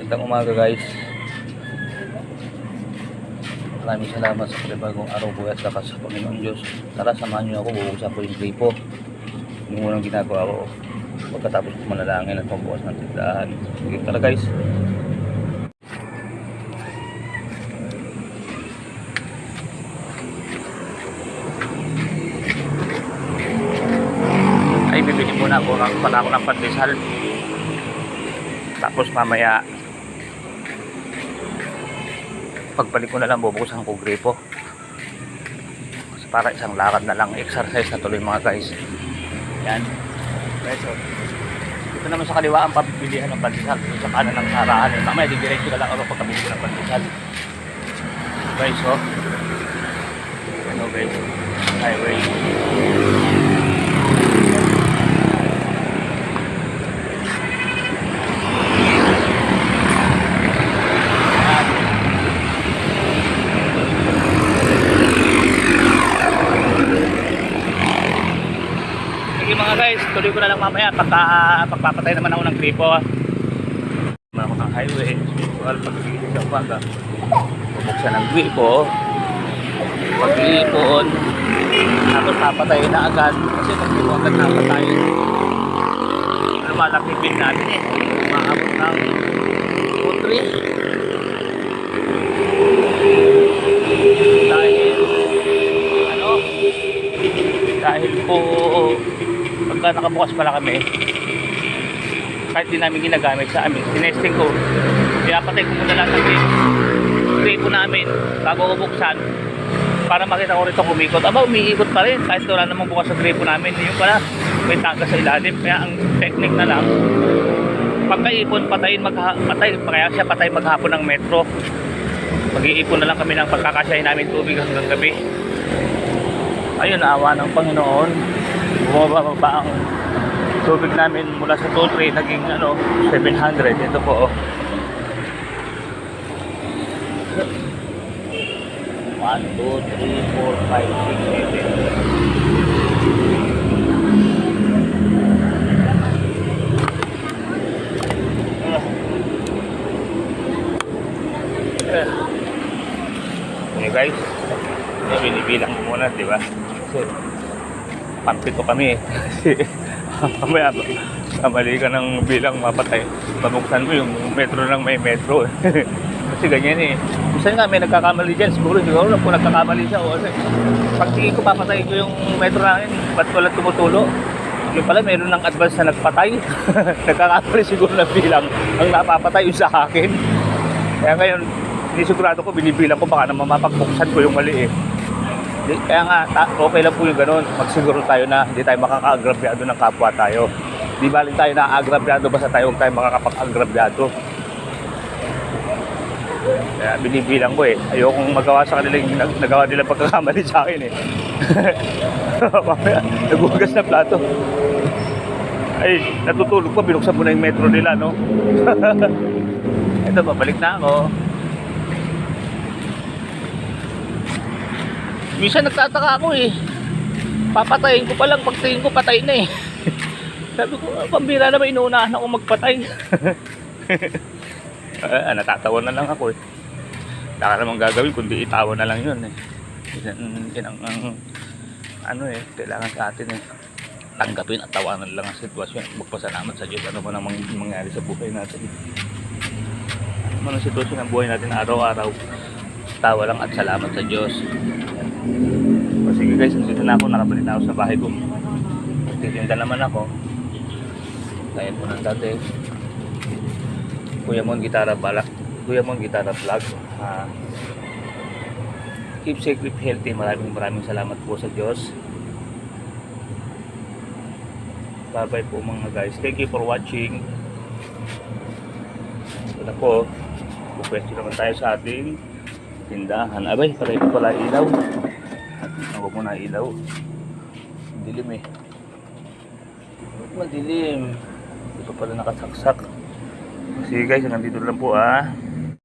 Magandang umaga guys. Maraming salamat sa panibagong araw po at lakas sa Panginoon Diyos. Tara, samahan niyo ako, bubuksan ko yung gripo. Yung unang ginagawa ko pagkatapos ko manalangin at pagbukas ng tindahan. Sige, tara guys. Ay, bibili muna ako ng pandesal. Tapos mamaya pagbalik ko na lang bubuksan ko gripo. Kasi para isang lakad na lang, exercise na tuloy mga guys. Yan. Guys, so, dito naman sa kaliwa ang pabilihan ng pandesal. Dito sa kanan ng sarahan. Mamaya didiretso na lang ako pagkabili ko ng pandesal. Guys, so ano guys, highway. Mga guys, tuloy ko na lang mamaya pagpapatay naman ako ng gripo. Ako ng highway, spiritual, pag-iisip sa umaga. Bubuksan ng gripo, pag-iipon, tapos papatayin na agad. Kasi pag hindi mo agad napatayin, lumalaki bin natin eh. Maabot ng 2-3. Dahil po pagka nakabukas pala kami, kahit di namin ginagamit sa amin, sinesting ko, pinapatay ko muna lahat ng gripo namin bago ko buksan para makita ko rito kumikot. Aba, umiikot pa rin kahit wala namang bukas sa gripo namin. Yung pala may tagas sa ilalim. Kaya ang technique na lang, pagkaipon, patay maghapon ng metro. Mag-iipon na lang kami ng pagkakasyahin namin tubig hanggang gabi. Ayun, naawa ng Panginoon, bumababa ang tubig namin mula sa 2-3 naging 700. Ito po 1, 2, 3, 4, 5, 6, 7. Okay guys, binibilang muna, di ba? Kasi pampito kami eh. Kamaya kamali ka ng bilang mapatay, pabuksan mo yung metro ng may metro. Kasi ganyan eh. Minsan nga may nagkakamali dyan, siguro lang kung nagkakamali siya o kasi pag tingin ko papatay ko yung metro namin, ba't wala tumutulo? Yung pala meron ng advance na nagpatay. Nagkakamali siguro ng bilang ang napapatay yung sa akin. Kaya ngayon sinisigurado ko, binibilang ko baka naman mapagbuksan ko yung mali eh. Kaya nga, okay lang po yung ganun. Magsiguro tayo na hindi tayo makaka-agrabyado ng kapwa tayo. Di balik tayo na-agrabyado basta tayo huwag tayo makakapag-agrabyado. Kaya binibilang ko eh. Ayokong magawa sa kanila yung nagawa nila pagkakamali sa akin eh. Mamaya, nagugas na plato. Ay, natutulog pa, binuksan mo na yung metro nila, no? Ito, babalik na ako. Minsan nagtataka ako eh. Papatayin ko pa lang, pagtingin ko patay na eh. Sabi ko, pambira na ba inuunahan ako magpatay? Natatawa na lang ako eh. Wala ka namang gagawin kundi itawa na lang yun eh. Kailangan sa atin eh. Tanggapin at tawanan lang ang sitwasyon. Magpasalamat sa Diyos ano man ang mangyari sa buhay natin. Ano man ang sitwasyon ng buhay natin araw-araw, tawa lang at salamat sa Diyos. O sige guys, dito na ako, nakabalik na ako sa bahay ko. Titinda naman ako. Kaya po ng dati Kuya Mon Gitara Vlog. Keep safe, keep healthy. Maraming salamat po sa Diyos. Bye bye po mga guys. Thank you for watching. Ito na po, pupwesto naman tayo sa ating tindahan. Abay, patay ko pala ilaw. Ako muna ilaw. Dilim eh. Madilim. Ito pala nakasaksak. Sige guys, nandito lang po ah.